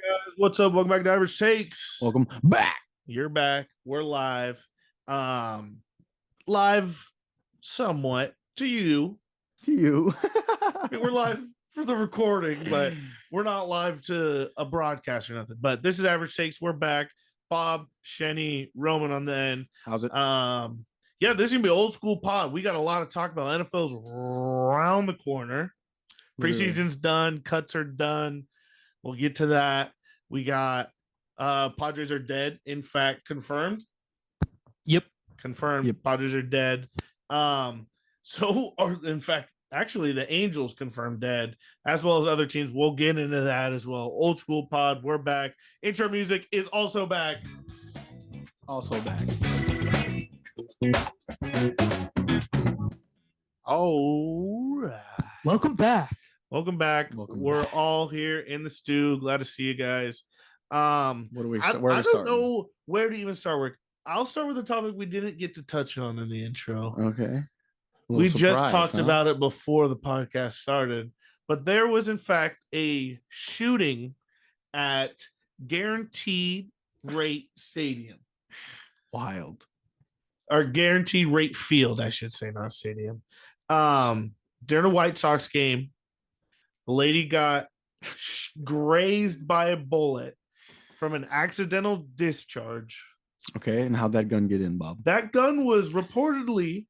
Guys, what's up? Welcome back to Average Takes. Welcome back. You're back. We're live. Live somewhat to you. I mean, we're live for the recording, but we're not live to a broadcast or nothing. But this is Average Takes. We're back. Bob, Shenny, Roman on the end. How's it? Yeah, this is gonna be old school pod. We got a lot to talk about. NFL's around the corner. Preseason's done. Cuts are done. We'll get to that. We got Padres are dead. In fact, confirmed. Yep. Confirmed. Yep. Padres are dead. In fact, actually, the Angels confirmed dead, as well as other teams. We'll get into that as well. Old school pod. We're back. Intro music is also back. Also back. All right. Welcome back. Welcome back. We're all here in the stew. Glad to see you guys. I don't know where to even start. I'll start with the topic we didn't get to touch on in the intro. Okay. We just talked about it before the podcast started, but there was in fact a shooting at Guaranteed Rate Stadium. Wild. Or Guaranteed Rate Field, I should say, not stadium. During a White Sox game, the lady got grazed by a bullet from an accidental discharge. Okay, and how'd that gun get in, Bob? That gun was reportedly,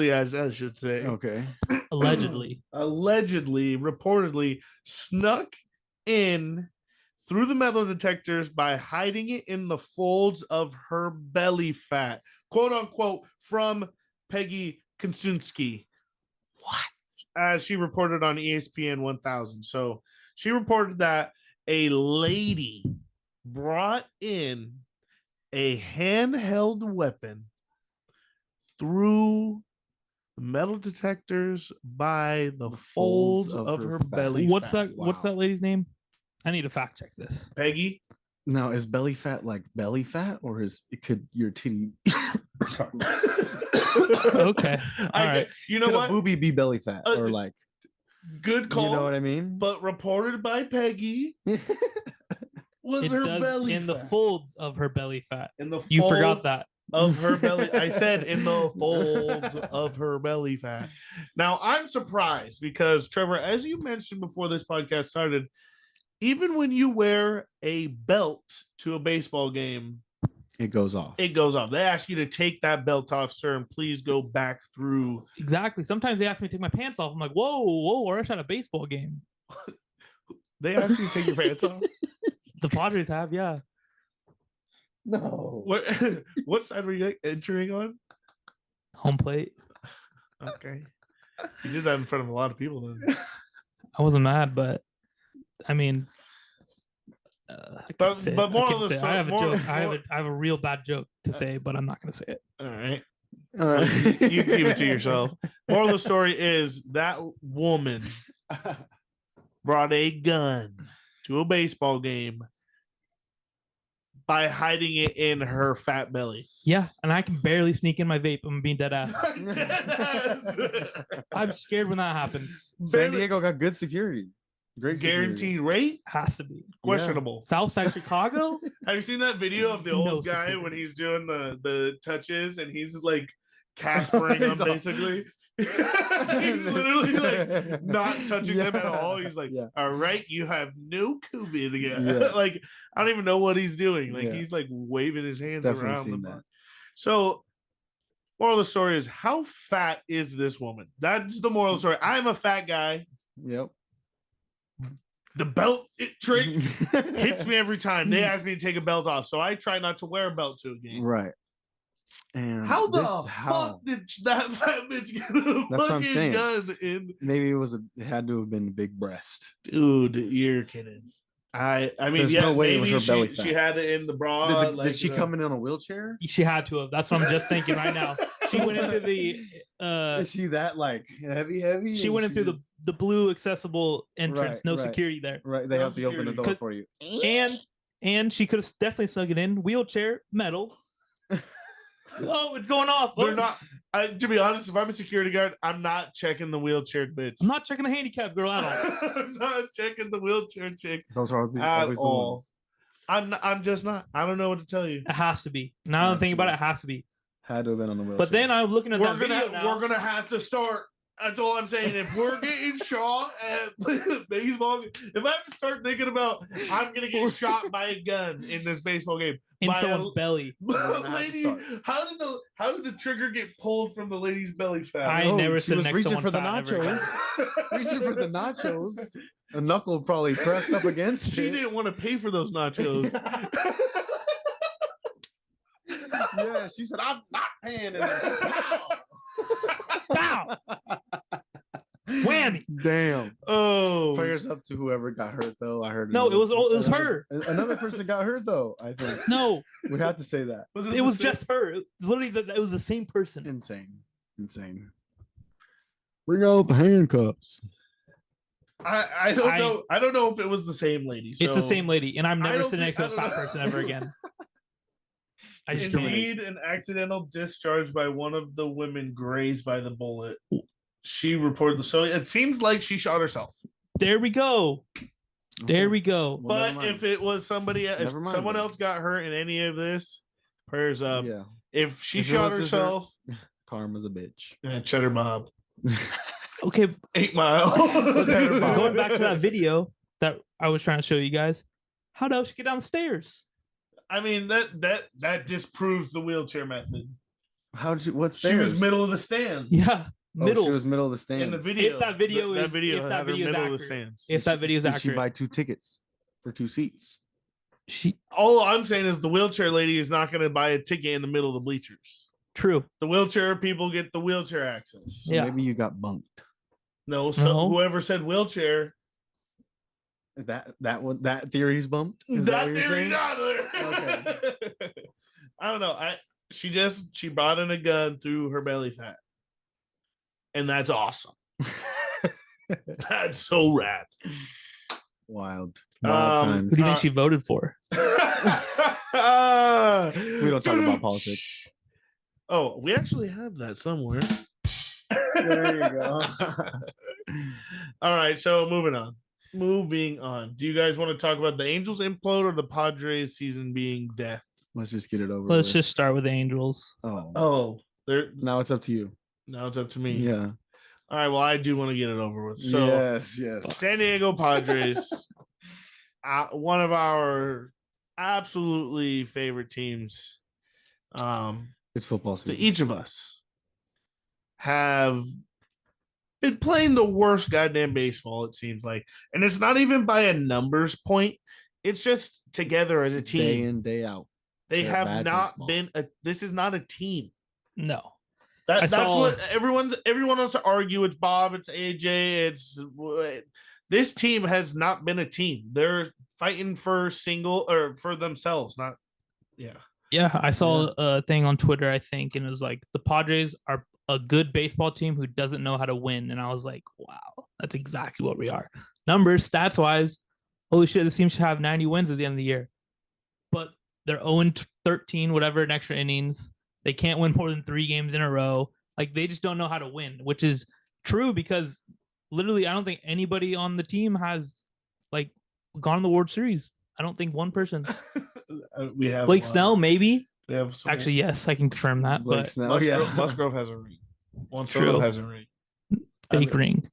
as I should say. Okay. Allegedly, reportedly snuck in through the metal detectors by hiding it in the folds of her belly fat, quote unquote, from Peggy Konsunsky. What? As she reported on ESPN 1000. So she reported that a lady brought in a handheld weapon through the metal detectors by the folds of her belly fat. Wow. What's that lady's name? I need to fact check this. Peggy? Now, is belly fat like belly fat, or could your titty... Okay. All right. You know could what? A boobie be belly fat, or like... Good call. You know what I mean? But reported by Peggy was her belly in fat. The folds of her belly fat. You forgot that. Of her belly. I said in the folds of her belly fat. Now, I'm surprised because, Trevor, as you mentioned before this podcast started, even when you wear a belt to a baseball game, it goes off. They ask you to take that belt off, sir, and please go back through. Exactly. Sometimes they ask me to take my pants off. I'm like, whoa, we're at a baseball game. They ask you to take your pants off? The Padres have, yeah. No. What side were you entering on? Home plate. Okay. You did that in front of a lot of people then. I wasn't mad, but I mean, but more of the story, I have a joke. I have a real bad joke to say, but I'm not going to say it. All right. You keep it to yourself. Moral of the story is that woman brought a gun to a baseball game by hiding it in her fat belly. Yeah, and I can barely sneak in my vape. I'm being dead ass. I'm scared when that happens. San Diego got good security. Great Guaranteed rate? Has to be. Questionable. Yeah. Southside Chicago? Have you seen that video of the old guy when he's doing the touches and he's like Caspering them basically? He's literally like not touching them at all. He's like, all right, you have no COVID again. Like, I don't even know what he's doing. Like, he's like waving his hands around. So, moral of the story is, how fat is this woman? That's the moral of the story. I'm a fat guy. Yep. The belt trick hits me every time. They ask me to take a belt off, so I try not to wear a belt to a game. Right. And how fuck did that fat bitch get a fucking gun in? Maybe it had to have been big breast. Dude, you're kidding. I mean, there's no way it was her belly fat. She had it in the bra. Did she come in on a wheelchair? She had to have. That's what I'm just thinking right now. She went into the is she that like heavy? She went in through the blue accessible entrance, no security there. Right, they have to open the door for you. And she could have definitely snuck it in. Wheelchair, metal. Oh, it's going off. They're not. To be honest, if I'm a security guard, I'm not checking the wheelchair bitch. I'm not checking the handicap girl at all. I'm not checking the wheelchair chick Those are always at the all. ones. I'm just not. I don't know what to tell you. It has to be. Now that I think about it, it has to be. Had to have been on the wheelchair. But then I'm looking at We're that video now. We're gonna have to start. That's all I'm saying. If we're getting shot at baseball, if I have to start thinking about I'm gonna get shot by a gun in this baseball game in by someone's belly. lady, how did the trigger get pulled from the lady's belly fat? I never she sit was next to reaching someone for the fat ever again. nachos. Reaching for the nachos. A knuckle probably pressed up against She it. didn't want to pay for those nachos. Yeah, she said, "I'm not paying." Pow! Whammy! Damn. Oh, Prayers up to whoever got hurt, though. I heard. No, it was her. Another person got hurt, though. I think No, we have to say that. it was just her. Literally, it was the same person. Insane. Bring out the handcuffs. I don't know. I don't know if it was the same lady. So It's the same lady, and I'm never sitting next to a I fat don't person know. ever again. I just can't. Indeed, an accidental discharge by one of the women grazed by the bullet. She reported so it seems like she shot herself. There we go. There we go. Well, But if it was somebody, if Never mind, someone then. else got hurt in any of this, prayers up. Yeah, If she If it shot was just her- herself, karma's a bitch. Cheddar Bob, Okay, 8 Mile. Cheddar Bob. going back to that video that I was trying to show you guys. How the hell she get down the stairs? I mean that disproves the wheelchair method. How did you? What's She was middle of the stand. Yeah, middle. She was middle of the stand. In the video. If that video that is- video if that had her video is middle of the accurate. stands. If that video is Did she accurate, buy 2 tickets for 2 seats? she All I'm saying is the wheelchair lady is not going to buy a ticket in the middle of the bleachers. true. The wheelchair people get the wheelchair access. So Yeah. maybe you got bunked. No, so No. whoever said wheelchair, That theory's bumped. Is that what you're theory's saying? out there. I don't know. She brought in a gun through her belly fat, and that's awesome. That's so rad. Wild Um, times. Who do you think she voted for? We don't talk about politics. Oh, we actually have that somewhere. There you go. All right, so moving on. Do you guys want to talk about the Angels implode or the Padres season being death? Let's just get it over. Let's with. just start with the Angels. Oh, Now now it's up to you. it's up to me. Yeah. All right, well, I do want to get it over with. So yes. San Diego Padres, one of our absolutely favorite teams. It's football To season. each of us have been playing the worst goddamn baseball, it seems like. And it's not even by a numbers point. It's just together as a team. Day in, day out. They They're have bad not baseball. been this is not a team. No. That's saw- what everyone wants to argue. It's Bob, it's AJ, this team has not been a team. They're fighting for themselves, not Yeah, I saw a thing on Twitter, I think, and it was like the Padres are a good baseball team who doesn't know how to win. And I was like, wow, that's exactly what we are. Numbers, stats wise, holy shit, this team should have 90 wins at the end of the year. But they're 0-13, whatever, in extra innings. They can't win more than 3 games in a row. Like, they just don't know how to win, which is true because literally I don't think anybody on the team has like gone to the World Series. I don't think one person. we have Blake Snell, maybe. We have Actually, yes, I can confirm that. Blake But Snell. Musgrove has a ring. Juan True. Soto has a ring. fake ring.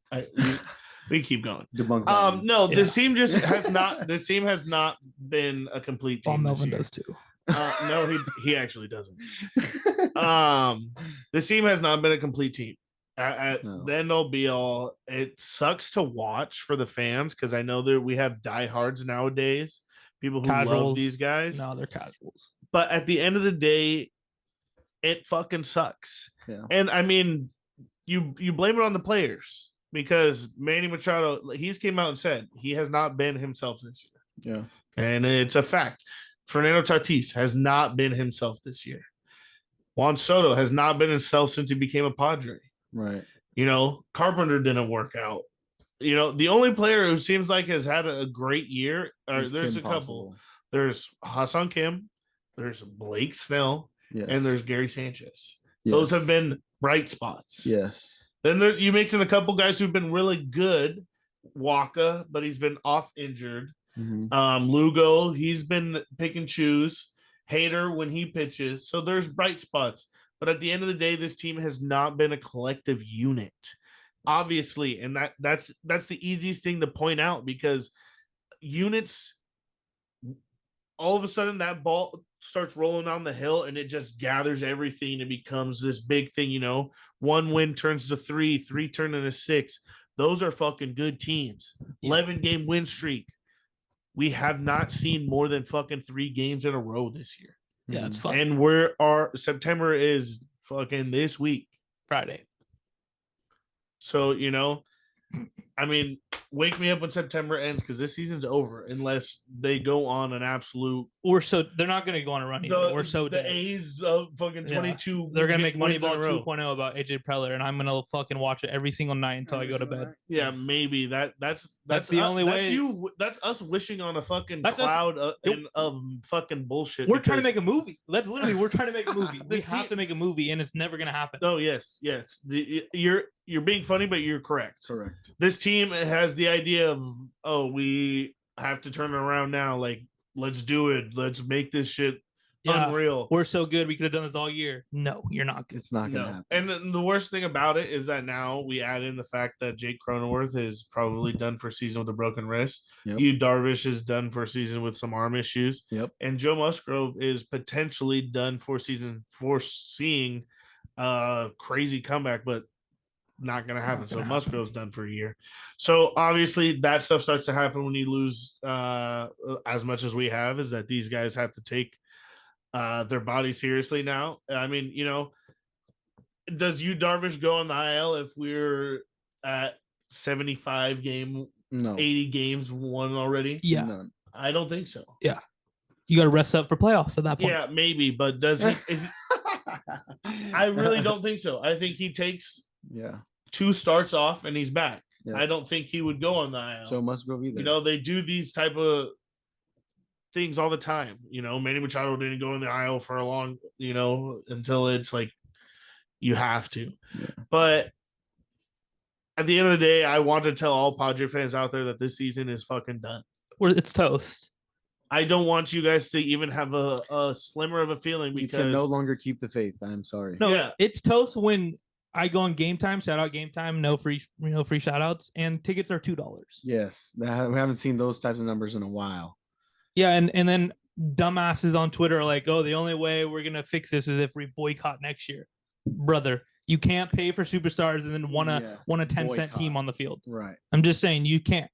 We keep going. Debunk that one. No, Yeah. this team just has not. This team has not been a complete Paul team. This Melvin year. does too. No, he actually doesn't. This team has not been a complete team. No. Then they'll be all. It sucks to watch for the fans because I know that we have diehards nowadays, people who love Casuals. these guys. No, they're casuals. But at the end of the day, it fucking sucks. Yeah. And I mean, you blame it on the players because Manny Machado, he's came out and said he has not been himself this year. Yeah. And it's a fact. Fernando Tatis has not been himself this year. Juan Soto has not been himself since he became a Padre. Right. You know, Carpenter didn't work out. You know, the only player who seems like has had a great year, It's there's Kim a couple. Possible. There's Hassan Kim, there's Blake Snell, Yes. and there's Gary Sanchez. Those have Yes. been bright spots. Yes. Then you mix in a couple guys who've been really good. Waka, but he's been off injured. Lugo, he's been pick and choose. Hater when he pitches. So there's bright spots. But at the end of the day, this team has not been a collective unit. Obviously, and that's the easiest thing to point out because units, all of a sudden that ball starts rolling down the hill and it just gathers everything and becomes this big thing, you know. 1 win turns to 3, 3 turn into 6. Those are fucking good teams. 11-game win streak. We have not seen more than fucking 3 games in a row this year. Yeah, it's fun. And September is fucking this week. Friday. So, you know, I mean, wake me up when September ends because this season's over unless they go on an absolute. They're not going to go on a run either. We're so the dead. A's of fucking 22. They're going to make wins in a Moneyball row. 2.0 about AJ Preller, and I'm going to fucking watch it every single night until I go to bed. Yeah, maybe that's the only way. That's us wishing on a fucking That's cloud of fucking bullshit. We're trying to make a movie. We're trying to make a movie. We This have to make a movie, and it's never going to happen. Oh yes. You're being funny, but you're correct. Correct. This team has the idea of we have to turn it around now. Like, let's do it. Let's make this shit unreal. We're so good. We could have done this all year. No, you're not good. It's not gonna happen. And then the worst thing about it is that now we add in the fact that Jake Cronenworth is probably done for a season with a broken wrist. Yep. Yu Darvish is done for a season with some arm issues. Yep. And Joe Musgrove is potentially done for a season for seeing a crazy comeback, but not going to happen. So Musgrove's done for a year. So obviously that stuff starts to happen when you lose as much as we have, is that these guys have to take their body seriously now. I mean, you know, does Yu Darvish go on the IL if we're at 75 game, 80 games won already? Yeah. None. I don't think so. Yeah. You got to rest up for playoffs at that point. Yeah, maybe. But does he? I really don't think so. I think he takes 2 starts off and he's back. Yeah. I don't think he would go on the IL. So Musgrove either. You know, they do these type of things all the time. You know, Manny Machado didn't go in the IL for a long, you know, until it's like you have to. Yeah. But at the end of the day, I want to tell all Padre fans out there that this season is fucking done. It's toast. I don't want you guys to even have a slimmer of a feeling because you can no longer keep the faith. I'm sorry. No, it's toast when I go on Game Time, shout out Game Time, no free shout outs, and tickets are $2. Yes. We haven't seen those types of numbers in a while. Yeah, and then dumbasses on Twitter are like, oh, the only way we're gonna fix this is if we boycott next year. Brother, you can't pay for superstars and then want a 10-cent team on the field. Right. I'm just saying you can't.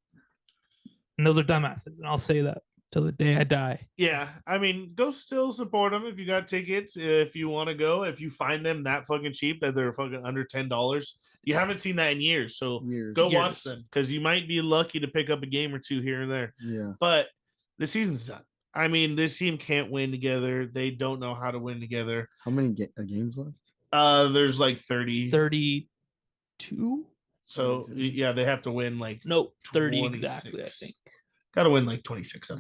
And those are dumbasses, and I'll say that till the day I die. Yeah, I mean, go still support them if you got tickets. If you want to go, if you find them that fucking cheap that they're fucking under $10, you haven't seen that in years. So go watch them because you might be lucky to pick up a game or 2 here and there. Yeah, but the season's done. I mean, this team can't win together. They don't know how to win together. How many games left? There's like 30. 32. So yeah, they have to win like 30 26. exactly. I think. Got to win like 26.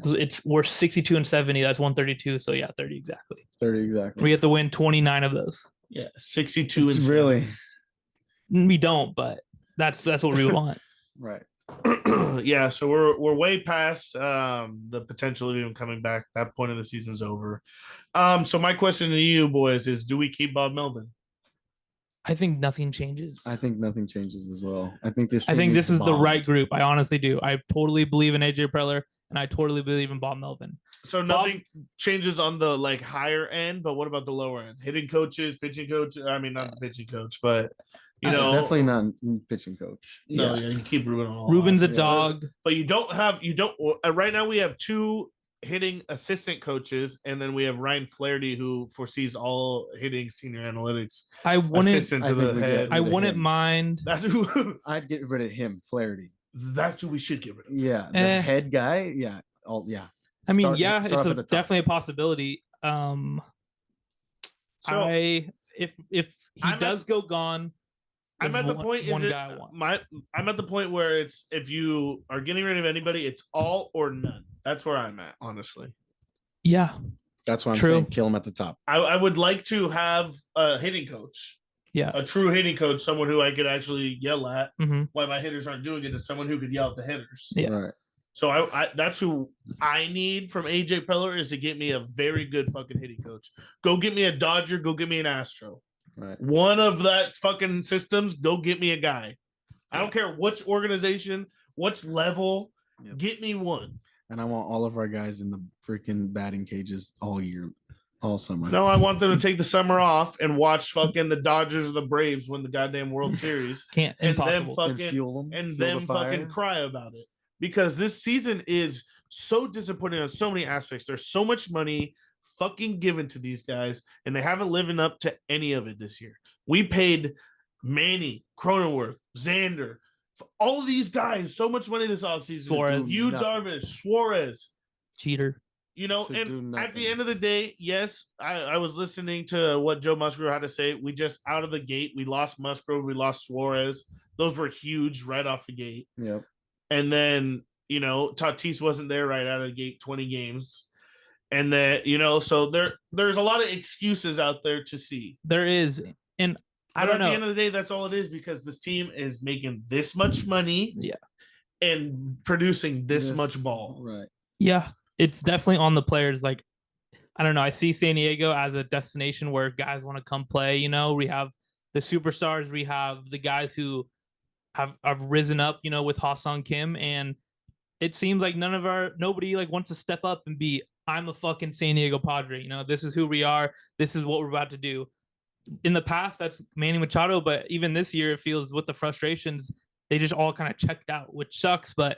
We're 62 and 70. That's 132. So yeah, 30 exactly. 30 exactly. We have to win 29 of those. Yeah, 62 and really. 70. We don't, but that's what we want. Right. Yeah, so we're way past the potential of him coming back. That point of the season's over. So my question to you boys is: do we keep Bob Melvin? I think nothing changes. I think nothing changes as well. I think this is the right group. I honestly do. I totally believe in AJ Preller, and I totally believe in Bob Melvin. So nothing changes on the like higher end, but what about the lower end? Hitting coaches, pitching coach. I mean, not the pitching coach, but you know, definitely not pitching coach. No, yeah, you keep Ruben on. Ruben's a dog, but you don't. Right now we have 2 hitting assistant coaches, and then we have Ryan Flaherty, who foresees all hitting senior analytics. I wouldn't mind. That's who I'd get rid of him, Flaherty. That's who we should get rid of. Yeah, the head guy. Yeah, I mean, it's definitely a possibility. If he does go gone, I'm at the point. I'm at the point where it's if you are getting rid of anybody, it's all or none. That's where I'm at, honestly. Yeah, That's why I'm True. saying kill him at the top. I would like to have a hitting coach. Yeah. A true hitting coach, someone who I could actually yell at Mm-hmm. why my hitters aren't doing it, is someone who could yell at the hitters. Yeah. Right. So I that's who I need from AJ Preller, is to get me a very good fucking hitting coach. Go get me a Dodger, go get me an Astro. Right. One of that fucking systems, go get me a guy. I don't care which organization, which level, get me one. And I want all of our guys in the freaking batting cages all year, all summer. No, I want them to take the summer off and watch fucking the Dodgers or the Braves win the goddamn World Series. Can't and impossible. then and fucking fuel them, and fuel then the fucking fire. cry about it. Because this season is so disappointing on so many aspects. There's so much money fucking given to these guys, and they haven't lived up to any of it this year. We paid Manny, Cronenworth, Xander, all of these guys so much money this offseason. Suarez. You, Nothing. Darvish, Suarez. Cheater. You know, To do and at the nothing. end of the day, yes, I was listening to what Joe Musgrove had to say. We just, out of the gate, we lost Musgrove, we lost Suarez. Those were huge right off the gate. Yep. And then, you know, Tatis wasn't there right out of the gate, 20 games. And then, you know, so there's a lot of excuses out there to see. There is. And I But don't at know. the end of the day, that's all it is, because this team is making this much money, Yeah. and producing this much ball. Right. Yeah. It's definitely on the players. Like, I don't know. I see San Diego as a destination where guys want to come play. You know, we have the superstars, we have the guys who have risen up, you know, with Ha-Sung Kim, and it seems like nobody like wants to step up and be, I'm a fucking San Diego Padre. You know, this is who we are. This is what we're about to do. In the past, that's Manny Machado, but even this year, it feels with the frustrations, they just all kind of checked out, which sucks. But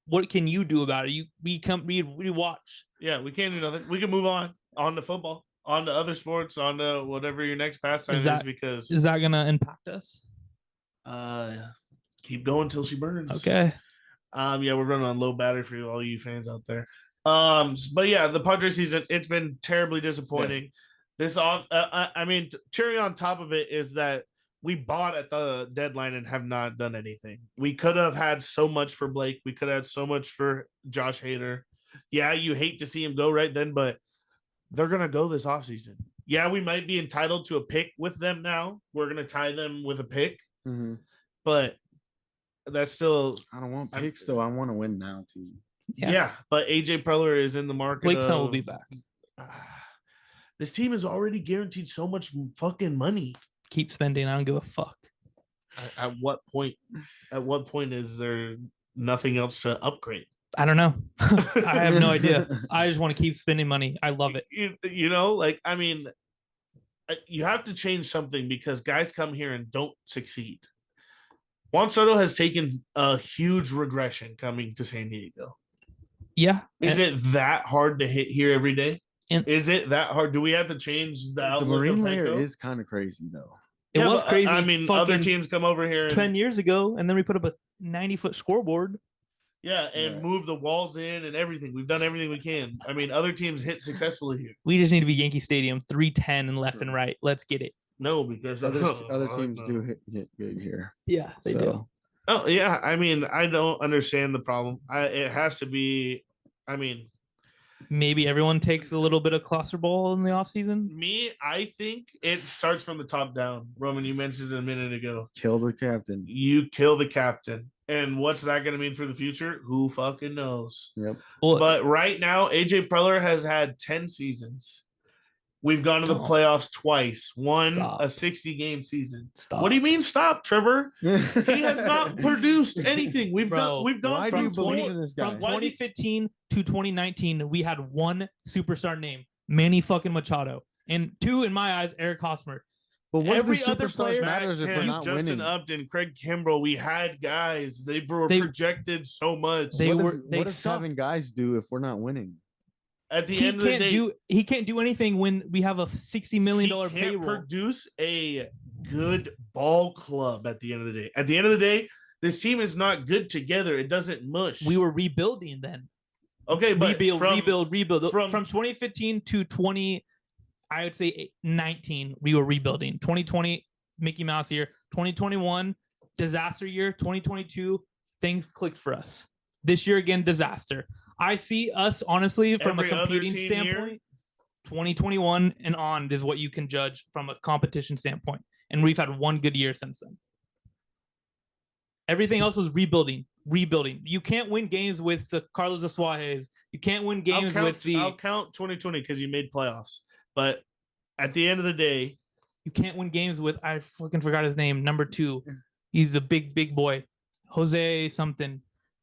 what can you do about it? We watch. Yeah, we can't do nothing. We can move on to football, on to other sports, on to whatever your next pastime is, because Is that gonna impact us? keep going till she burns. Okay. Yeah, we're running on low battery for all you fans out there. But yeah, the Padres season, it's been terribly disappointing. This off, I mean, cherry on top of it is that we bought at the deadline and have not done anything. We could have had so much for Blake. We could have had so much for Josh Hader. Yeah, you hate to see him go right then, but they're gonna go this offseason. Yeah, we might be entitled to a pick with them now. We're gonna tie them with a pick, Mm-hmm. but that's still I don't want picks though. I want to win now too. yeah. But AJ Preller is in the market. Blake Snell will be back. This team is already guaranteed so much fucking money. Keep spending. I don't give a fuck. At what point? At what point is there nothing else to upgrade? I don't know. I have no idea. I just want to keep spending money. I love it. You know, like, I mean, you have to change something because guys come here and don't succeed. Juan Soto has taken a huge regression coming to San Diego. Yeah. Is it that hard to hit here every day? And is it that hard? Do we have to change the outlook? The marine of layer Petco? is kind of crazy though. It was crazy. I mean, other teams come over here and, 10 years ago, and then we put up a 90-foot scoreboard. yeah, and move the walls in and everything. We've done everything we can. I mean, other teams hit successfully here. We just need to be Yankee Stadium 310 and left and right. Let's get it. No, because Other teams do hit big here. Yeah, they do. Oh yeah, I mean, I don't understand the problem. It has to be. I mean, maybe everyone takes a little bit of cluster ball in the offseason. I think it starts from the top down. Roman, you mentioned it a minute ago. Kill the captain. You kill the captain. And what's that going to mean for the future? Who fucking knows? Yep. Well, But right now, AJ Preller has had 10 seasons. We've gone to the playoffs twice. One, Stop. a 60-game season. Stop. What do you mean stop, Trevor? He has not produced anything. We've gone why do from you believe 20 in this guy? From 2015 to 2019, we had one superstar name, Manny fucking Machado, and two, in my eyes, Eric Hosmer. But what every if the other superstars player- matters if we're not Justin winning? Upton, Craig Kimbrell, we had guys. They were projected so much. They what were. does, They what does sucked. having guys do if we're not winning? At the He end of the can't day, he can't do anything when we have a $60 million he can't payroll. produce a good ball club at the end of the day. At the end of the day, this team is not good together. It doesn't mush. We were rebuilding then. okay, but rebuild. from- From 2015 to 20, I would say 19, we were rebuilding. 2020, Mickey Mouse year. 2021, disaster year. 2022, things clicked for us. This year again, disaster. I see us honestly from Every a other competing team standpoint. 2021 and on is what you can judge from a competition standpoint. And we've had one good year since then. Everything else was rebuilding. You can't win games with the Carlos Asuajes. You can't win games with the. I'll count 2020 because you made playoffs. But at the end of the day, you can't win games with. I fucking forgot his name. Number 2. He's the big boy, Jose something.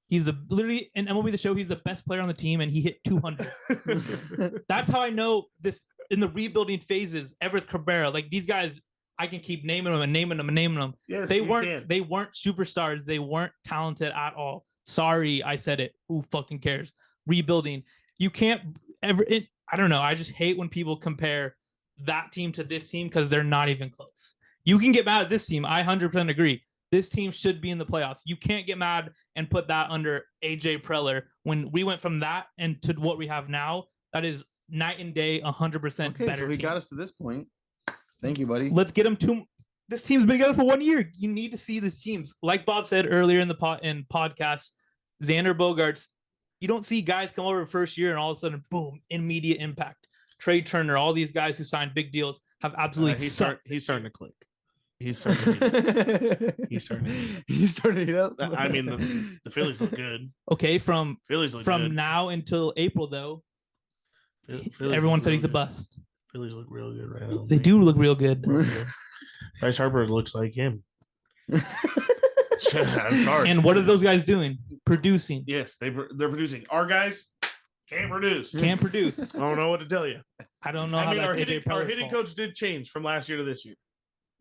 He's literally in MLB The Show. He's the best player on the team, and he hit 200. That's how I know this in the rebuilding phases. Everett Cabrera, like these guys. I can keep naming them. Yes, they weren't superstars. They weren't talented at all. Sorry, I said it. Who fucking cares? Rebuilding. You can't ever. I don't know. I just hate when people compare that team to this team because they're not even close. You can get mad at this team. I 100% agree. This team should be in the playoffs. You can't get mad and put that under AJ Preller when we went from that and to what we have now. That is night and day, 100% okay, better. So he got us to this point. Thank you, buddy. Let's get him to. This team's been together for 1 year. You need to see these teams. Like Bob said earlier in the podcast, Xander Bogaerts. You don't see guys come over first year and all of a sudden, boom, immediate impact. Trey Turner, all these guys who signed big deals have absolutely he's starting to click. He's starting to heat up. I mean, the Phillies look good. Okay, from good. now until April, though, everyone said he's a bust. Phillies look real good right now. They do look real good. Bryce Harper looks like him. I'm sorry. And what are those guys doing? Producing. Yes, they're producing. Our guys can't produce. I don't know what to tell you. I don't know. I mean, our hitting coach did change from last year to this year,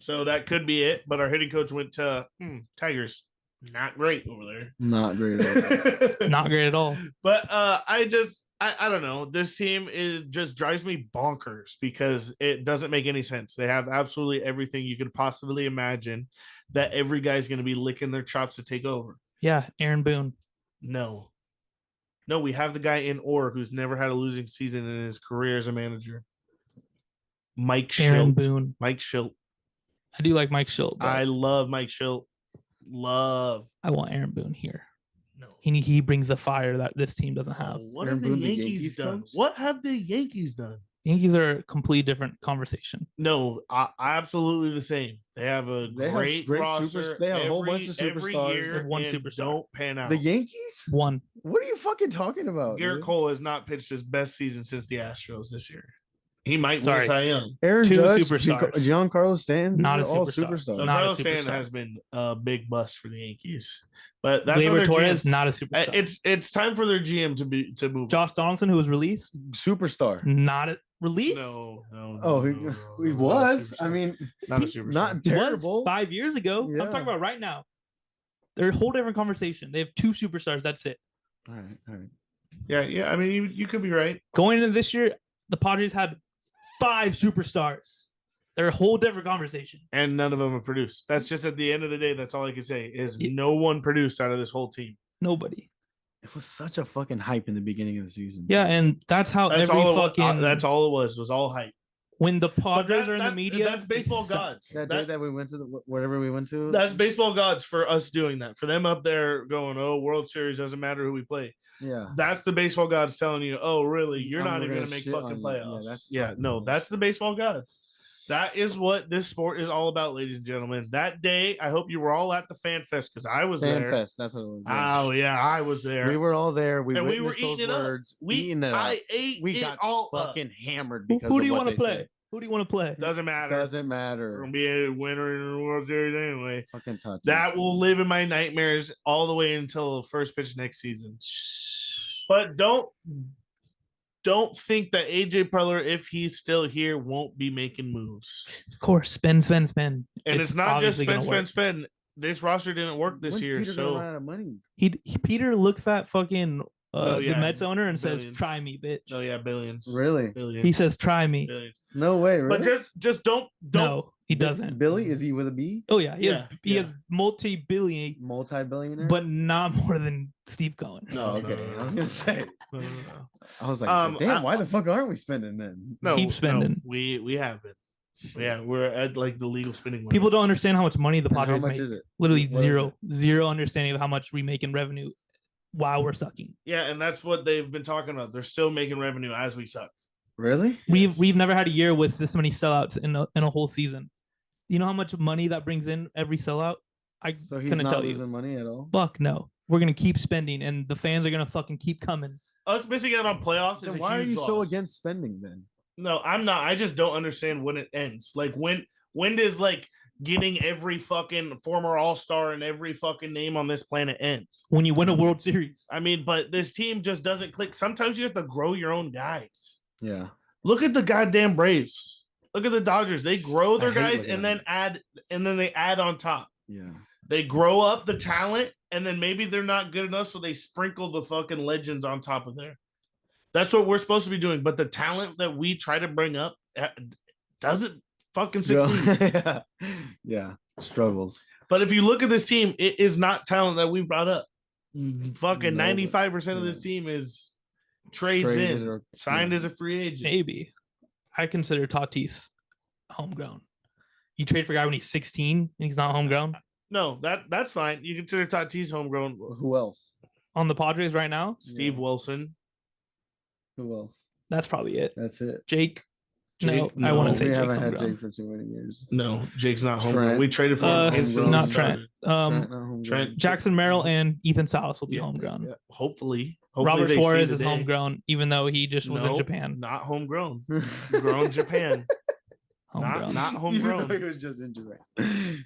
so that could be it. But our hitting coach went to Tigers. Not great over there. Not great at all. Not great at all. But I don't know. This team just drives me bonkers because it doesn't make any sense. They have absolutely everything you could possibly imagine that every guy's going to be licking their chops to take over. Yeah, Aaron Boone. No, we have the guy in Orr who's never had a losing season in his career as a manager. Mike Aaron Schilt. Boone. Mike Schilt. I do like Mike Schilt. I love Mike Schilt. I want Aaron Boone here. No. He brings the fire that this team doesn't have. What have the Yankees done? What have the Yankees done? Yankees are a completely different conversation. No, absolutely the same. They have a great roster. They have a whole bunch of superstars. One superstar don't pan out. The Yankees? One. What are you fucking talking about? Garrett Cole has not pitched his best season since the Astros this year. He might win Cy Young. Aaron Two Judge, superstars. Giancarlo Stanton, not a all superstar. superstars. Giancarlo Stanton has been a big bust for the Yankees, but that's Gleyber Torres, not a superstar. It's time for their GM to move. Josh Donaldson, who was released, superstar, not a release. No. He was. I mean, not a superstar. Not terrible. 5 years ago. Yeah. I'm talking about right now. They're a whole different conversation. They have 2 superstars. That's it. All right. Yeah. I mean, you could be right. Going into this year, the Padres had 5 superstars. They're a whole different conversation. And none of them have produced. That's just at the end of the day, that's all I can say is no one produced out of this whole team. Nobody. It was such a fucking hype in the beginning of the season. Yeah, and that's how that's that's all it was all hype. When the Padres are in the media, that's baseball gods. That day that we went to whatever we went to. That's baseball gods for us doing that. For them up there going, oh, World Series doesn't matter who we play. Yeah, that's the baseball gods telling you, oh, really? You're not even gonna make fucking playoffs. That's the baseball gods. That is what this sport is all about, ladies and gentlemen. That day, I hope you were all at the Fan Fest because I was there. Fan Fest, that's what it was. Oh yeah, I was there. We were all there. We were eating it up. We got all fucking hammered because who do you want to play? Who do you want to play? Doesn't matter. We're gonna be a winner in the World Series anyway. Fucking touch. That will live in my nightmares all the way until first pitch next season. But don't think that AJ Preller, if he's still here, won't be making moves. Of course, spend. And it's not just spend. This roster didn't work this year, Peter so run out of money? Peter looks at fucking the Mets owner and billions. says, "Try me, bitch." Oh yeah, billions. Really? Billions. He says, "Try me." Billions. No way. Really? But just don't. No, he doesn't. Billy, is he with a B? Oh yeah, he has multi-billionaire, but not more than Steve Cohen. No, okay. I was gonna say. No. I was like, damn, why the fuck aren't we spending then? No, keep spending. No, we have been. Yeah, we're at like the legal spending limit. People don't understand how much money the Padres make. How much is it? Literally zero understanding of how much we make in revenue while we're sucking. Yeah, and that's what they've been talking about. They're still making revenue as we suck. Really? We've never had a year with this many sellouts in a whole season. You know how much money that brings in every sellout? I So he's couldn't not tell losing you. money at all. Fuck no. We're gonna keep spending, and the fans are gonna fucking keep coming. Us missing out on playoffs is Then a why are huge you so loss. against spending then? No, I'm not. I just don't understand when it ends. Like when does like getting every fucking former all-star and every fucking name on this planet ends? When you win a World Series. I mean, but this team just doesn't click. Sometimes you have to grow your own guys. Yeah. Look at the goddamn Braves. Look at the Dodgers. They grow their guys and then they add on top. Yeah. They grow up the talent, and then maybe they're not good enough, so they sprinkle the fucking legends on top of there. That's what we're supposed to be doing. But the talent that we try to bring up doesn't fucking succeed. Yeah. Yeah. Struggles. But if you look at this team, it is not talent that we brought up. Fucking 95% of this team is trades Traded in, or signed as a free agent. Maybe. I consider Tatis homegrown. You trade for a guy when he's 16 and he's not homegrown. No, that's fine. You consider Tatis homegrown. Who else? On the Padres right now, Steve Wilson. Who else? that's probably it. That's it. Jake. Jake, I want no. to say We Jake's haven't had homegrown. Jake for too many years. No, Jake's not home. Trent. We traded for him instantly. Not started. Trent. Trent. Jackson Merrill and Ethan Salas will be Yeah, homegrown. yeah. Hopefully Robert they see Suarez the is day. homegrown, even though he just was in No, Japan. Not homegrown. Grown Japan. Homegrown. Not He homegrown. was just in Japan.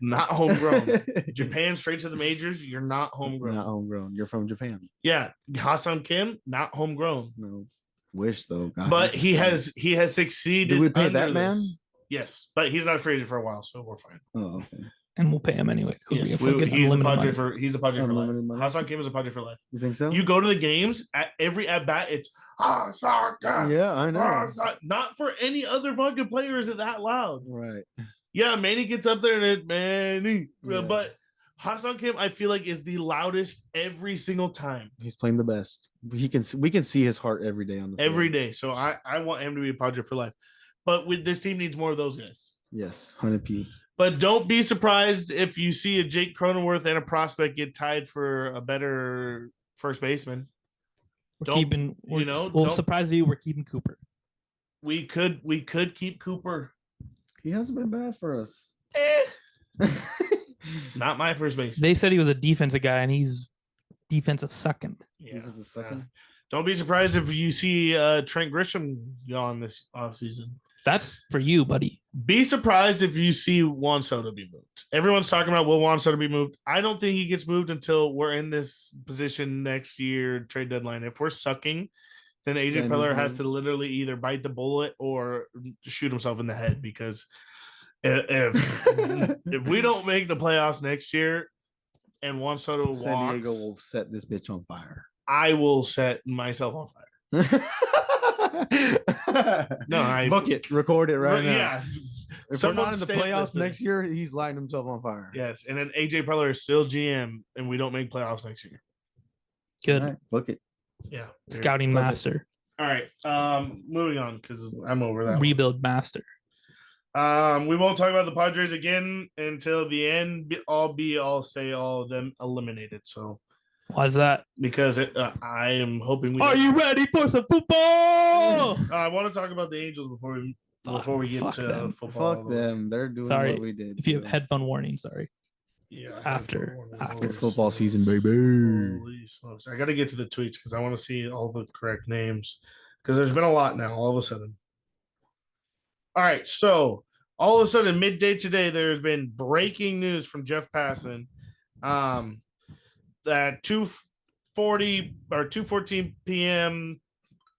Not homegrown. Japan straight to the majors. You're not homegrown. Not homegrown. You're from Japan. Yeah, Hassan Kim, not homegrown. No. Wish though. God, But he's he a has succeeded. Did we pay under that man? this. Yes, but he's not a free agent for a while, so we're fine. star. Oh, okay. And we'll pay him anyway. Yes, He's he's a Padre for life. Unlimited money. Hassan Kim is a Padre for life. You think so? You go to the games at every at bat, it's Hassan Kim. Yeah, I know. Not for any other fucking player is it that loud. Right. Yeah, Manny gets up there and it Manny, Yeah. but Hassan Kim, I feel like is the loudest every single time, He's playing the best. We can see his heart every day on the every field. day. So I want him to be a Padre for life. But with this team needs more of those guys. Yes, 100p. But don't be surprised if you see a Jake Cronenworth and a prospect get tied for a better first baseman. We'll surprise you. We're keeping Cooper. We could keep Cooper. He hasn't been bad for us. Not my first baseman. They said he was a defensive guy, and he's defensive second. Yeah. Defense is second. Don't be surprised if you see Trent Grisham gone this offseason. That's for you, buddy. Be surprised if you see Juan Soto be moved. Everyone's talking about will Juan Soto be moved. I don't think he gets moved until we're in this position next year, trade deadline. If we're sucking, then AJ Then he's Preller has moved. to literally either bite the bullet or shoot himself in the head, because if we don't make the playoffs next year and Juan Soto San walks, Diego will set this bitch on fire. I will set myself on fire. No, book it, record it right now. Yeah. If Someone we're not in the stamp playoffs this thing. next year, he's lighting himself on fire. Yes, and then AJ Preller is still GM, and we don't make playoffs next year. Good. All right, book it. Yeah, Scouting Love it. master. All right, moving on because I'm over that. Rebuild master. We won't talk about the Padres again until the end. All of them eliminated. So Why is that? because I am hoping we. Are you ready for some football? I want to talk about the Angels before we get Fuck to them. football. Fuck them. They're doing Sorry, what we did. If you have too. headphone warning, sorry. Yeah, After. It's football season, baby. Holy smokes! I got to get to the tweets because I want to see all the correct names because there's been a lot now. All of a sudden. All right, so all of a sudden, midday today, there's been breaking news from Jeff Passan. That 2:40 or 2:14 p.m.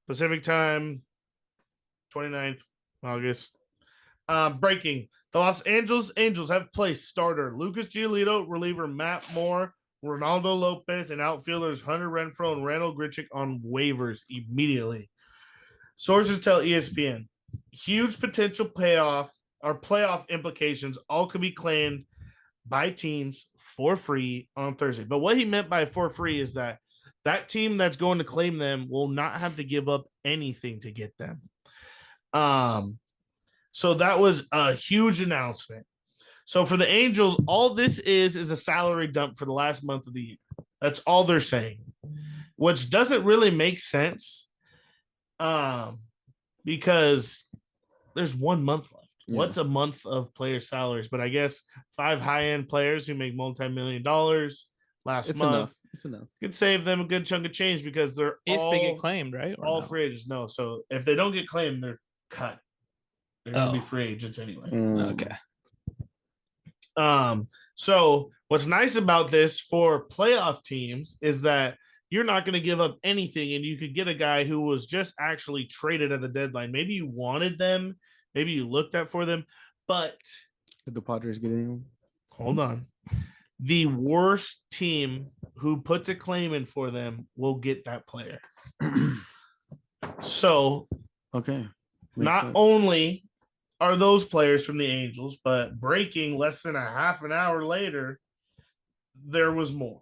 Pacific time, 29th August. Breaking. The Los Angeles Angels have placed starter Lucas Giolito, reliever Matt Moore, Ronaldo Lopez, and outfielders Hunter Renfroe and Randall Grichuk on waivers immediately. Sources tell ESPN huge potential payoff or playoff implications all could be claimed by teams for free on Thursday. But what he meant by for free is that team that's going to claim them will not have to give up anything to get them. So that was a huge announcement. So for the Angels, all this is a salary dump for the last month of the year. That's all they're saying, which doesn't really make sense. because there's 1 month left. Yeah. What's a month of player salaries? But I guess 5 high-end players who make multi-million-dollars last It's month enough. It's enough. could save them a good chunk of change because they're If all they get claimed, right? Or all no? free agents. No, so if they don't get claimed, they're cut. They're gonna be free agents anyway. Okay. So what's nice about this for playoff teams is that you're not going to give up anything, and you could get a guy who was just actually traded at the deadline. Maybe you wanted them, maybe you looked at for them, but Did the Padres get anyone? hold on. The worst team who puts a claim in for them will get that player. So Okay. Makes not sense. only are those players from the Angels, but breaking less than a half an hour later, there was more.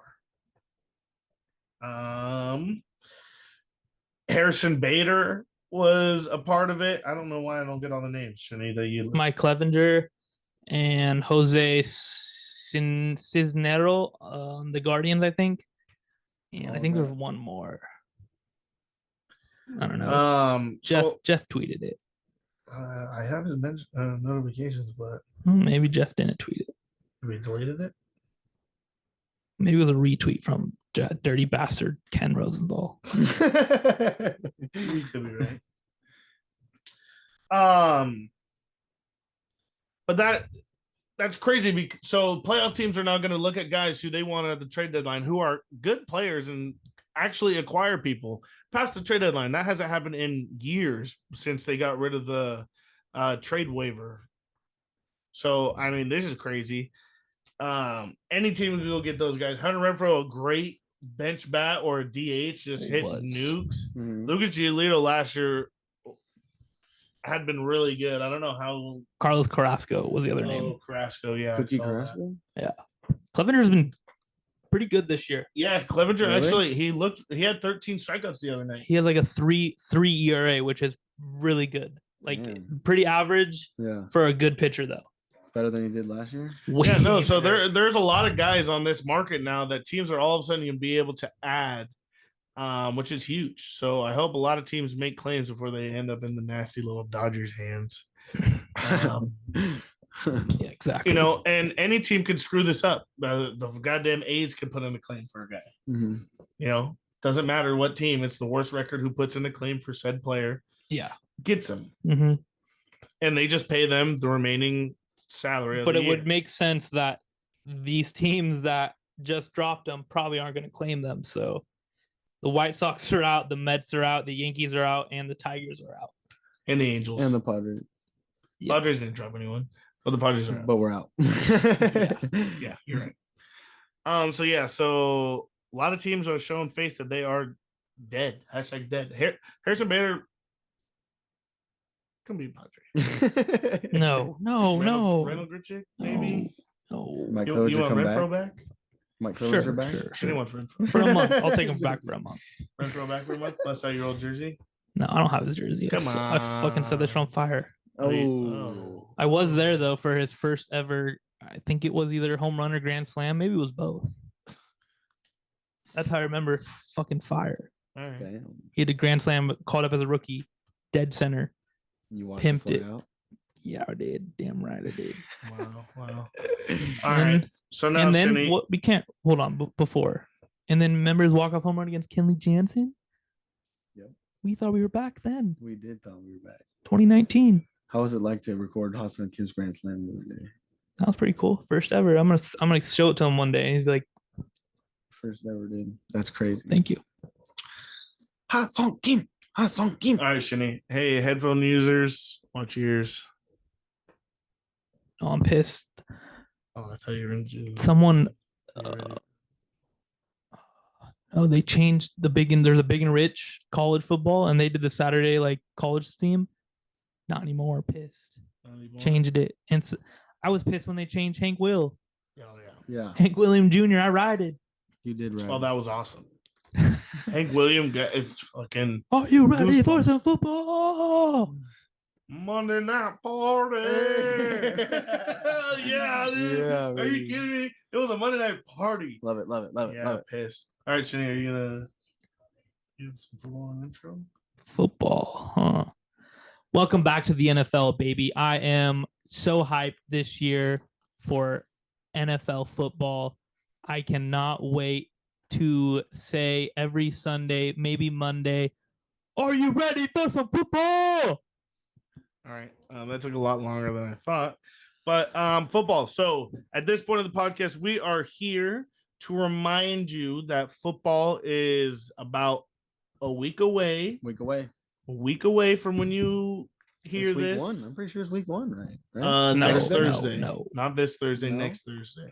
Harrison Bader was a part of it. I don't know why I don't get all the names, Shani, that you Mike Clevenger and Jose Cisnero, the Guardians, I think. And I think there's one more. I don't know. Jeff tweeted it. I haven't mentioned notifications, but Maybe Jeff didn't tweet it. we deleted it. Maybe it was a retweet from dirty bastard Ken Rosenthal. You could be right. But that's crazy. So playoff teams are now going to look at guys who they wanted at the trade deadline who are good players and actually acquire people past the trade deadline. That hasn't happened in years since they got rid of the trade waiver. So, I mean, this is crazy. Any team can go get those guys. Hunter Renfroe, a great bench bat or a DH, just hit nukes. Mhm. Lucas Giolito last year had been really good. I don't know how. Carlos Carrasco was the other name. Carrasco, yeah. Cookie Carrasco? Yeah. Clevenger's been pretty good this year. Yeah, Clevenger Really? actually he had 13 strikeouts the other night. He has like a 3 ERA, which is really good. Like pretty average for a good pitcher though. Better than he did last year? Yeah, no. So there's a lot of guys on this market now that teams are all of a sudden going to be able to add, which is huge. So I hope a lot of teams make claims before they end up in the nasty little Dodgers hands. Yeah, exactly. You know, and any team can screw this up. The goddamn A's can put in a claim for a guy. Mm-hmm. You know, doesn't matter what team. It's the worst record who puts in a claim for said player. Yeah, gets him, and they just pay them the remaining salary. But it would make sense that these teams that just dropped them probably aren't going to claim them. So the White Sox are out, the Mets are out, the Yankees are out, and the Tigers are out, and the Angels and the Padres. Yeah. Padres didn't drop anyone, but the Padres are out. But we're out. Yeah, you're right. So a lot of teams are showing face that they are dead. # dead. Harrison Bader can be Padre. No. Randall Grichuk, maybe. No. Mike you want Renfroe back? Mike Clevenger back? Sure. Wants Renfroe. For a month. I'll take him back for a month. Renfroe back for a month? Bust out your old jersey? No, I don't have his jersey. Come on. I fucking set this on fire. Oh. I was there, though, for his first ever, I think it was either home run or grand slam. Maybe it was both. That's how I remember fucking fire. All right. Damn. He had a grand slam, called up as a rookie, dead center. You watched pimped it. Out? Yeah, I did. Damn right I did. Wow. All right. So now, and then what we can't hold on before. And then members walk off home run against Kenley Jansen. Yep. We thought we were back then. We did thought we were back. 2019. How was it like to record Hassan Kim's grand slam the other day? That was pretty cool. First ever. I'm gonna show it to him one day, and he's like, "First ever, dude. That's crazy." Thank you. Hassan Kim. All right, Shani. Hey, headphone users, watch your ears. Oh, I'm pissed. Oh, I thought you were into someone. They changed the big and there's a big and rich college football, and they did the Saturday like college team. Not anymore. Pissed. Changed it, and so, I was pissed when they changed Hank Will. Yeah. Hank William Jr. I ride it. You did right. Oh, that was awesome. Hank William got it's fucking. Are you ready for some football? Monday night party. Yeah, dude. Yeah, are you kidding me? It was a Monday night party. Love it. Yeah, pissed. All right, Shani, are you gonna give some football intro? Football, huh? Welcome back to the NFL, baby. I am so hyped this year for NFL football. I cannot wait to say every Sunday, maybe Monday, are you ready for some football? All right. That took a lot longer than I thought. But football. So at this point of the podcast, we are here to remind you that football is about a week away. A week away from when you hear It's week this. 1. I'm pretty sure it's week 1, right? No, Next no, Thursday. no. Not this Thursday, No? next Thursday.